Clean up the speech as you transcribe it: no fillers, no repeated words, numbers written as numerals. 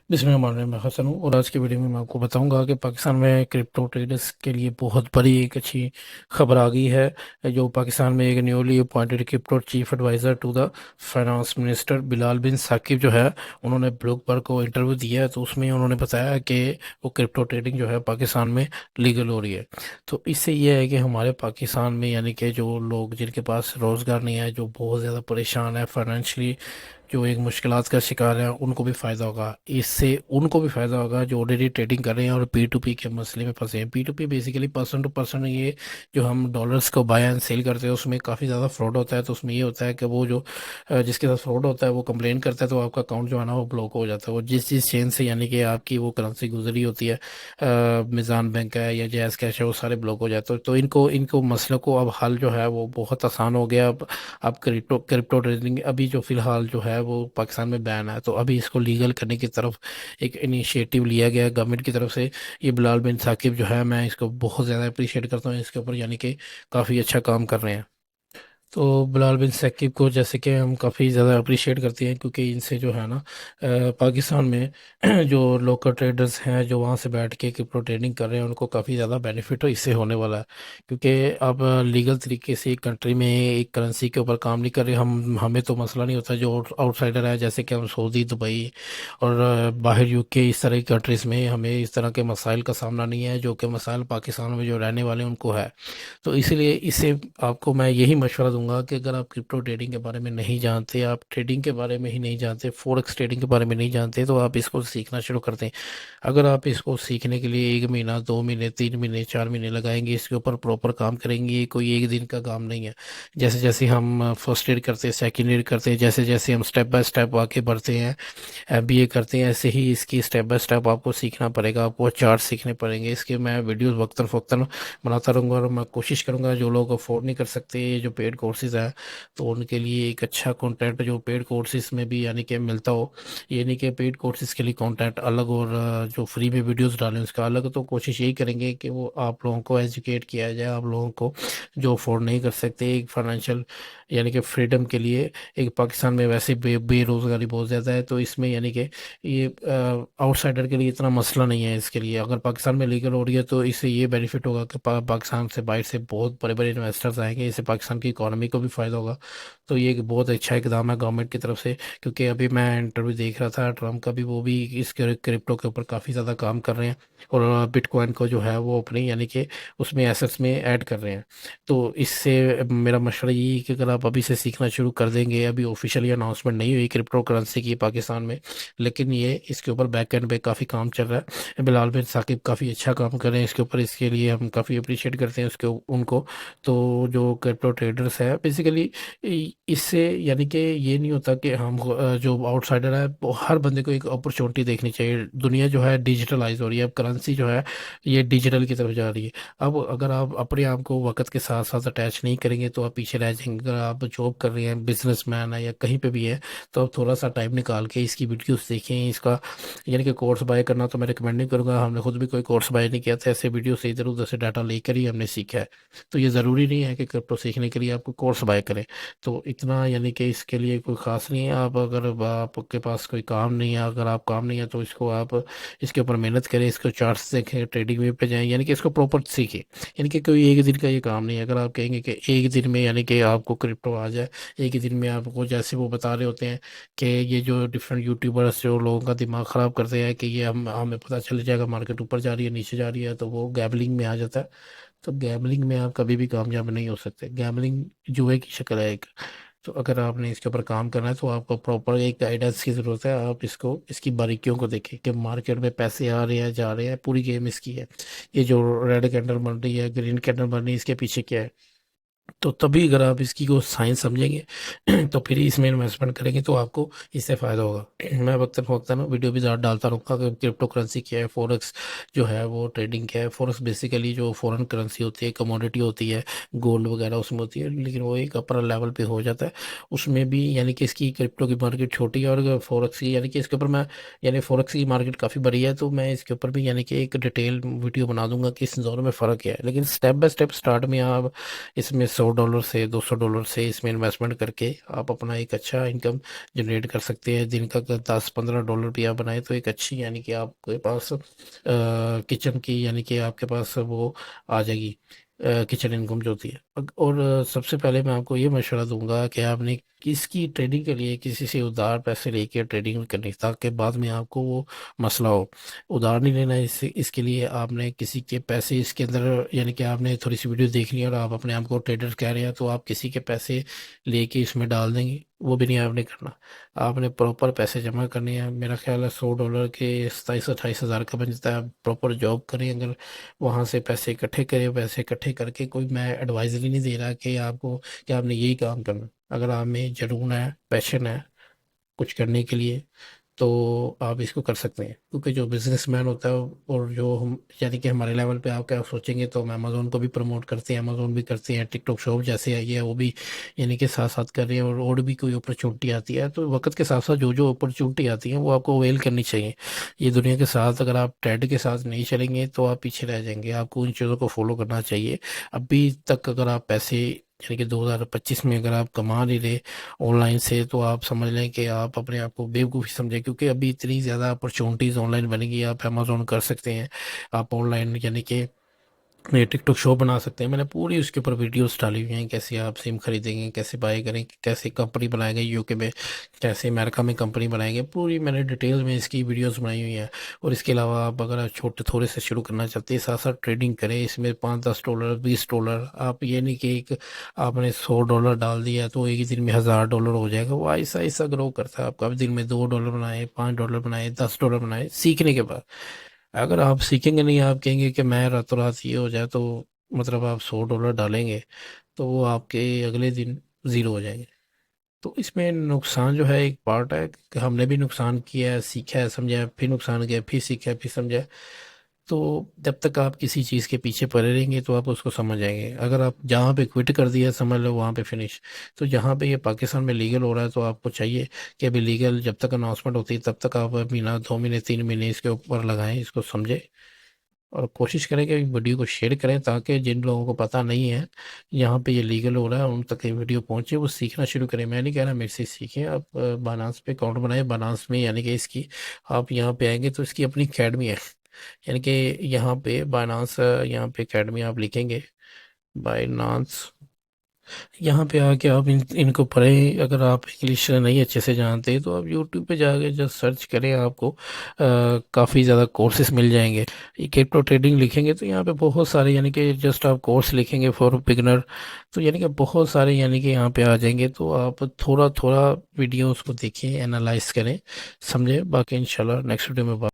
बिस्मिल्लाह, मैं हसन हूँ और आज की वीडियो में मैं आपको बताऊंगा कि पाकिस्तान में क्रिप्टो ट्रेडर्स के लिए बहुत बड़ी एक अच्छी खबर आ गई है। जो पाकिस्तान में एक newly appointed crypto chief adviser to the finance minister Bilal bin Saqib जो है, उन्होंने ब्लूमबर्ग को इंटरव्यू दिया है। तो उसमें उन्होंने बताया कि वो क्रिप्टो ट्रेडिंग जो है पाकिस्तान में लीगल हो रही है। तो इससे ये है कि हमारे पाकिस्तान में यानी कि जो लोग जिनके पास रोज़गार नहीं है, जो बहुत ज़्यादा परेशान है फाइनेंशली, जो एक मुश्किलात का शिकार है, उनको भी फ़ायदा होगा। इससे उनको भी फ़ायदा होगा जो ऑलरेडी ट्रेडिंग कर रहे हैं और पी टू पी के मसले में फंसे हैं। P to P basically person to person, ये जो हम डॉलर्स को बाय एंड सेल करते हैं उसमें काफ़ी ज़्यादा फ्रॉड होता है। तो उसमें ये होता है कि वो जो जिसके साथ फ्रॉड होता है वो कंप्लेन करता है, तो आपका अकाउंट जो है ना वो ब्लॉक हो जाता है। वो जिस चेन से यानी कि आपकी वो करेंसी गुजरी होती है, मिज़ान बैंक है या जैज़ कैश है, वो सारे ब्लॉक हो जाते हैं। तो इनको इनको मसलों को अब हल जो है वो बहुत आसान हो गया। अब क्रिप्टो क्रिप्टो ट्रेडिंग अभी जो फ़िलहाल जो है वो पाकिस्तान में बैन है, तो अभी इसको लीगल करने की तरफ एक इनिशिएटिव लिया गया है गवर्नमेंट की तरफ से। ये बिलाल बिन साकिब जो है, मैं इसको बहुत ज़्यादा अप्रिशिएट करता हूँ इसके ऊपर, यानी कि काफ़ी अच्छा काम कर रहे हैं। तो बिलाल बिन साकिब को जैसे कि हम काफ़ी ज़्यादा अप्रिशिएट करते हैं, क्योंकि इनसे जो है ना पाकिस्तान में जो लोकल ट्रेडर्स हैं जो वहाँ से बैठ के क्रिप्टो ट्रेडिंग कर रहे हैं, उनको काफ़ी ज़्यादा बेनिफिट इससे होने वाला है। क्योंकि अब लीगल तरीके से एक कंट्री में एक करेंसी के ऊपर काम नहीं कर रहे हम, हमें तो मसला नहीं होता। जो आउटसाइडर है, जैसे कि हम सऊदी, दुबई और बाहर यूके, इस तरह की कंट्रीज़ में हमें इस तरह के मसाइल का सामना नहीं है जो कि मसाइल पाकिस्तान में जो रहने वाले हैं उनको है। तो इसलिए इससे आपको मैं यही मशवरा दूंगा कि अगर आप क्रिप्टो ट्रेडिंग के बारे में नहीं जानते, आप ट्रेडिंग के बारे में ही नहीं जानते, फॉरेक्स ट्रेडिंग के बारे में नहीं जानते, तो आप इसको सीखना शुरू कर दें। अगर आप इसको सीखने के लिए 1 महीना, 2 महीने, 3 महीने, 4 महीने लगाएंगे, इसके ऊपर प्रॉपर काम करेंगे, ये कोई एक दिन का काम नहीं है। जैसे जैसे हम फर्स्ट एड करते हैं, सेकेंड एड करते हैं, जैसे जैसे हम स्टेप बाय स्टेप आगे बढ़ते हैं, एमबीए करते हैं, ऐसे ही इसकी स्टेप बाय स्टेप आपको सीखना पड़ेगा। आपको चार्ट सीखने पड़ेंगे। इसके मैं वीडियोस वक्तन फ़वक्तन बनाता रहूँगा और मैं कोशिश करूँगा जो लोग अफोर्ड नहीं कर सकते ये जो पेड कोर्सेज़ हैं, तो उनके लिए एक अच्छा कंटेंट जो पेड कोर्सेज़ में भी यानी कि मिलता हो। ये नहीं कि पेड कोर्सेज़ के लिए कंटेंट अलग और जो फ्री में वीडियोस डालें उसका अलग। तो कोशिश यही करेंगे कि वो आप लोगों को एजुकेट किया जाए, आप लोगों को जो अफोर्ड नहीं कर सकते एक फाइनेंशियल यानी कि फ्रीडम के लिए। एक पाकिस्तान में वैसे बेरोज़गारी बहुत ज़्यादा है, तो इसमें यानी कि ये आउटसाइडर के लिए इतना मसला नहीं है। इसके लिए अगर पाकिस्तान में लीगल हो रही है तो इससे ये बेनिफिट होगा कि पाकिस्तान से बाहर से बहुत बड़े बड़े इन्वेस्टर्स आएंगे, इससे पाकिस्तान की इकोनॉमी को भी फ़ायदा होगा। तो ये एक बहुत अच्छा इकदाम है गवर्नमेंट की तरफ से। क्योंकि अभी मैं इंटरव्यू देख रहा था ट्रम्प का भी, वो भी इस क्रिप्टो के ऊपर काफ़ी ज़्यादा काम कर रहे हैं और बिटकॉइन को जो है वो अपनी यानी कि उसमें एसेट्स में ऐड कर रहे हैं। तो इससे मेरा मशवरा यही है कि अगर आप अभी से सीखना शुरू कर देंगे, अभी ऑफिशियली अनाउंसमेंट नहीं हुई क्रिप्टो करेंसी की पाकिस्तान में, लेकिन ये इसके ऊपर बैक एंड पे काफ़ी काम चल रहा है। बिलाल बिन साकिब काफ़ी अच्छा काम कर रहे हैं इसके ऊपर, इसके लिए हम काफ़ी अप्रिशिएट करते हैं उसके उनको। तो जो क्रिप्टो ट्रेडर्स है बेसिकली, इससे यानी कि ये नहीं होता कि हम जो आउटसाइडर है हर बंदे को एक अपॉर्चुनिटी देखनी चाहिए। दुनिया जो है डिजिटलाइज हो रही है, अब करेंसी जो है ये डिजिटल की तरफ जा रही है। अब अगर आप अपने आप को वक्त के साथ साथ अटैच नहीं करेंगे तो आप पीछे रह जाएंगे। अगर आप जॉब कर रहे हैं, बिजनेसमैन है या कहीं पे भी है, तो आप थोड़ा सा टाइम निकाल के इसकी वीडियोस देखें। इसका यानी कि कोर्स बाय करना तो मैं रिकमेंड नहीं करूँगा, हमने खुद भी कोई कोर्स बाय नहीं किया था, ऐसे वीडियो से इधर उधर से डाटा लेकर ही हमने सीखा है। तो ये ज़रूरी नहीं है कि क्रिप्टो सीखने के लिए आपको कोर्स बाय करें। तो इतना यानी कि इसके लिए कोई ख़ास नहीं है। आप अगर आपके पास कोई काम नहीं है, अगर आप काम नहीं है तो इसको आप इसके ऊपर मेहनत करें, इसको चार्ट्स देखें, ट्रेडिंग वे पे जाएं, यानी कि इसको प्रॉपर सीखें। यानी कि कोई एक दिन का ये काम नहीं है। अगर आप कहेंगे कि एक दिन में यानी कि आपको क्रिप्टो आ जाए, एक ही दिन में आपको, जैसे वो बता रहे होते हैं कि ये जो डिफरेंट यूट्यूबर्स जो लोगों का दिमाग ख़राब करते हैं कि ये हम हमें पता चल जाएगा मार्केट ऊपर जा रही है नीचे जा रही है, तो वो गैमलिंग में आ जाता है। तो गैमलिंग में आप कभी भी कामयाब नहीं हो सकते। गैमलिंग जुए की शक्ल है एक। तो अगर आपने इसके ऊपर काम करना है तो आपको प्रॉपर एक गाइडेंस की ज़रूरत है। आप इसको इसकी बारीकियों को देखें कि मार्केट में पैसे आ रहे हैं जा रहे हैं, पूरी गेम इसकी है। ये जो रेड कैंडल बन रही है, ग्रीन कैंडल बन रही है, इसके पीछे क्या है। तो तभी अगर आप इसकी को साइंस समझेंगे तो फिर इसमें इन्वेस्टमेंट करेंगे तो आपको इससे फ़ायदा होगा। मैं वक्तन फ़वक्तन ना वीडियो भी ज़्यादा डालता रहूँगा कि क्रिप्टो करेंसी क्या है, फॉरेक्स जो है वो ट्रेडिंग क्या है। फॉरेक्स बेसिकली जो फॉरेन करेंसी होती है, कमोडिटी होती है, गोल्ड वगैरह उसमें होती है, लेकिन वो एक अपर लेवल पे हो जाता है। उसमें भी यानी कि इसकी क्रिप्टो की मार्केट छोटी है और फॉरेक्स की यानी कि इसके ऊपर मैं यानी फॉरेक्स की मार्केट काफ़ी बड़ी है, तो मैं इसके ऊपर भी यानी कि एक डिटेल वीडियो बना दूंगा कि इस दोनों में फ़र्क क्या है। लेकिन स्टेप बाय स्टेप स्टार्ट में आप इसमें $100 سے $200 سے اس میں انویسٹمنٹ کر کے آپ اپنا ایک اچھا انکم جنریٹ کر سکتے ہیں. دن کا اگر $10-15 بھی آپ بنائیں تو ایک اچھی یعنی کہ آپ کے پاس کچن کی یعنی کہ آپ کے پاس وہ آ جائے گی کچن انکم جو ہوتی ہے. اور سب سے پہلے میں آپ کو یہ مشورہ دوں گا کہ آپ نے کس کی ٹریڈنگ کے لیے کسی سے ادھار پیسے لے کے ٹریڈنگ کرنی تاکہ بعد میں آپ کو وہ مسئلہ ہو. ادھار نہیں لینا اس کے لیے آپ نے کسی کے پیسے اس کے اندر یعنی کہ آپ نے تھوڑی سی ویڈیو دیکھ لی اور آپ اپنے آپ کو ٹریڈر کہہ رہے ہیں تو آپ کسی کے پیسے لے کے اس میں ڈال دیں گے، وہ بھی نہیں آپ نے کرنا. آپ نے پراپر پیسے جمع کرنے ہیں. میرا خیال ہے $100 کے 27-28 ہزار کا بن جاتا ہے. آپ پراپر جاب کریں، اگر وہاں سے پیسے اکٹھے کریں، پیسے اکٹھے کر کے کوئی میں ایڈوائزری نہیں دے رہا کہ آپ کو کہ آپ نے یہی کام کرنا. اگر آپ میں جنون ہے، پیشن ہے کچھ کرنے کے لیے تو آپ اس کو کر سکتے ہیں. کیونکہ جو بزنس مین ہوتا ہے اور جو ہم یعنی کہ ہمارے لیول پہ آپ کیا سوچیں گے تو ہم امیزون کو بھی پروموٹ کرتے ہیں، امیزون بھی کرتے ہیں، ٹک ٹاک شاپ جیسے آئی ہے وہ بھی یعنی کہ ساتھ ساتھ کر رہے ہیں. اور بھی کوئی اپرچونٹی آتی ہے تو وقت کے ساتھ ساتھ جو اپرچونٹی آتی ہیں وہ آپ کو اویل کرنی چاہیے. یہ دنیا کے ساتھ اگر آپ ٹرینڈ کے ساتھ نہیں چلیں گے تو آپ پیچھے رہ جائیں گے. آپ کو ان چیزوں کو فالو کرنا چاہیے. ابھی تک اگر آپ پیسے یعنی کہ 2025 میں اگر آپ کما نہیں رہے آن لائن سے تو آپ سمجھ لیں کہ آپ اپنے آپ کو بیوقوفی سمجھیں. کیونکہ ابھی اتنی زیادہ اپرچونٹیز آن لائن بنے گی. آپ امیزون کر سکتے ہیں، آپ آن لائن یعنی کہ یہ ٹک ٹاک شو بنا سکتے ہیں. میں نے پوری اس کے اوپر ویڈیوز ڈالی ہوئی ہیں، کیسے آپ سم خریدیں گے، کیسے بائی کریں، کیسے کمپنی بنائیں گے UK میں، کیسے امریکہ میں کمپنی بنائیں گے. پوری میں نے ڈیٹیل میں اس کی ویڈیوز بنائی ہوئی ہیں. اور اس کے علاوہ آپ اگر چھوٹے تھوڑے سے شروع کرنا چاہتے ہیں ساتھ ساتھ ٹریڈنگ کریں. اس میں $5-10 $20 آپ یہ نہیں کہ ایک آپ نے $100 ڈال دیا تو ایک ہی دن میں $1000 ہو جائے گا. وہ ایسا ایسا گرو کرتا ہے. آپ کا دن میں $2 بنائے، $5 بنائے، $10 بنائے سیکھنے کے بعد. اگر آپ سیکھیں گے نہیں، آپ کہیں گے کہ میں راتوں رات یہ ہو جائے تو مطلب آپ $100 ڈالیں گے تو وہ آپ کے اگلے دن زیرو ہو جائیں گے. تو اس میں نقصان جو ہے ایک پارٹ ہے کہ ہم نے بھی نقصان کیا ہے، سیکھا ہے، سمجھا ہے، پھر نقصان کیا، پھر سیکھا ہے، پھر سمجھا ہے. تو جب تک آپ کسی چیز کے پیچھے پڑے رہیں گے تو آپ اس کو سمجھ جائیں گے. اگر آپ جہاں پہ کوئٹ کر دیا سمجھ لو وہاں پہ فنش. تو جہاں پہ یہ پاکستان میں لیگل ہو رہا ہے تو آپ کو چاہیے کہ ابھی لیگل جب تک اناؤنسمنٹ ہوتی ہے تب تک آپ مہینہ 2 مہینے 3 مہینے اس کے اوپر لگائیں، اس کو سمجھیں اور کوشش کریں کہ ویڈیو کو شیئر کریں تاکہ جن لوگوں کو پتہ نہیں ہے یہاں پہ یہ لیگل ہو رہا ہے ان تک یہ ویڈیو پہنچے، وہ سیکھنا شروع کریں. میں نہیں کہہ رہا میرے سے سیکھیں، آپ بائنانس پہ اکاؤنٹ بنائیں. بائنانس میں یعنی کہ اس کی آپ یہاں پہ آئیں گے تو اس کی اپنی اکیڈمی ہے. یعنی کہ یہاں پہ بائنانس یہاں پہ اکیڈمی آپ لکھیں گے بائنانس، یہاں پہ آ کے آپ ان کو پڑھیں. اگر آپ انگلش نہیں اچھے سے جانتے تو آپ یوٹیوب پہ جا کے جسٹ سرچ کریں، آپ کو کافی زیادہ کورسز مل جائیں گے. یہ کرپٹو ٹریڈنگ لکھیں گے تو یہاں پہ بہت سارے یعنی کہ جسٹ آپ کورس لکھیں گے فار بگنر تو یعنی کہ بہت سارے یعنی کہ یہاں پہ آ جائیں گے. تو آپ تھوڑا تھوڑا ویڈیوز کو دیکھیں، انالائز کریں، سمجھیں. باقی انشاءاللہ نیکسٹ ویڈیو میں بات